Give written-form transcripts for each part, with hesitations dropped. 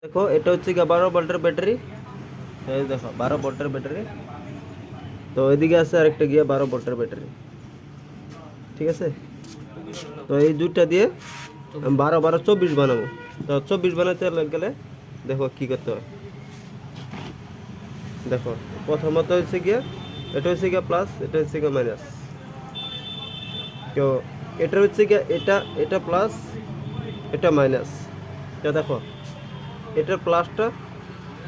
দেখো এটা হচ্ছে গিয়ে 12 ভোল্টের ব্যাটারি। এই দেখো 12 ভোল্টের ব্যাটারি। তো এদিকে আছে আরেকটা গিয়ে 12 ভোল্টের ব্যাটারি। ঠিক আছে, তো এই দুইটা দিয়ে আমি 12 12 24 বানাবো। তো 24 বানাতে গেলে দেখো কি করতে হয়। দেখো প্রথমত হচ্ছে গিয়ে এটা হচ্ছে গিয়ে প্লাস, এটা হচ্ছে গিয়ে মাইনাস। তো এটা হচ্ছে গিয়ে এটা এটা প্লাস, এটা মাইনাস। তো দেখো এটার প্লাসটা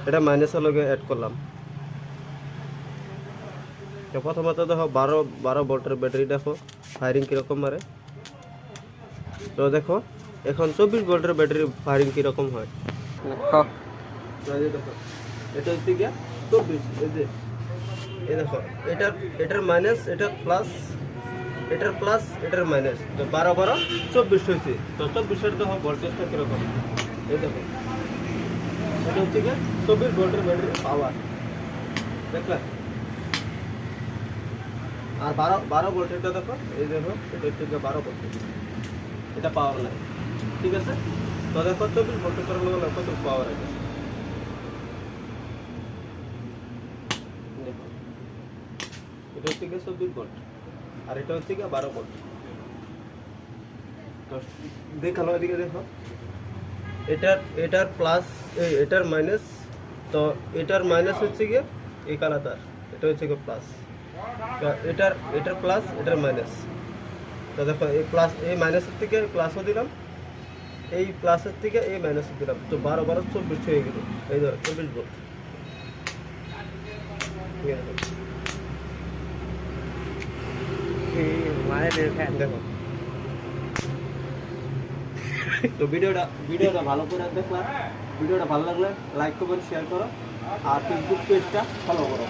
এটা মাইনাসের লগে অ্যাড করলাম। তো প্রথমত দেখো 12 ভোল্টের ব্যাটারি দেখো ফায়ারিং কীরকম মারে। তো দেখো এখন 24 ভোল্টের ব্যাটারি ফায়ারিং কীরকম হয়। তো এই যে দেখো এটা হচ্ছে গিয়া 24, এই যে এই দেখো এটার এটার মাইনাস, এটার প্লাস, এটার প্লাস, এটার মাইনাস। তো 12 12 24 হয়েছে। তো 24-এর দেখো ভোল্টেজটা কীরকম। এই দেখো এটা হচ্ছে গিয়ে 24 ভোল্টের ব্যাটারির পাওয়ার, দেখলা। আর 12 ভোল্টেরটা দেখো, এই দেখো এটা হচ্ছে গিয়ে 12 ভোল্ট, এটা পাওয়ার নাই। ঠিক আছে, তো দেখো 24 ভোল্টের করার লগে কত পাওয়ার আছে। দেখো এটা হচ্ছে গিয়ে 24 ভোল্ট, আর এটা হচ্ছে গিয়ে 12 ভোল্ট। তো দেখালো এদিকে দেখো এটার এটার প্লাস, এটার মাইনাস। তো এটার মাইনাস হচ্ছে গিয়ে এই কালারটার, এটা হচ্ছে গিয়ে প্লাস। তো এটার এটার প্লাস, এটার মাইনাস। তো দেখো এই প্লাস, এই মাইনাসের থেকে প্লাসও দিলাম, এই প্লাসের থেকে এই মাইনাসও দিলাম। তো 12 12 24 হয়ে গেল। এই ধরো 24 ভোল্ট। ঠিক আছে, দেখো। তো ভিডিওটা ভালো করে দেখলা। ভিডিওটা ভালো লাগলে লাইক করবেন, শেয়ার করো, আর ফেসবুক পেজটা ফলো করো।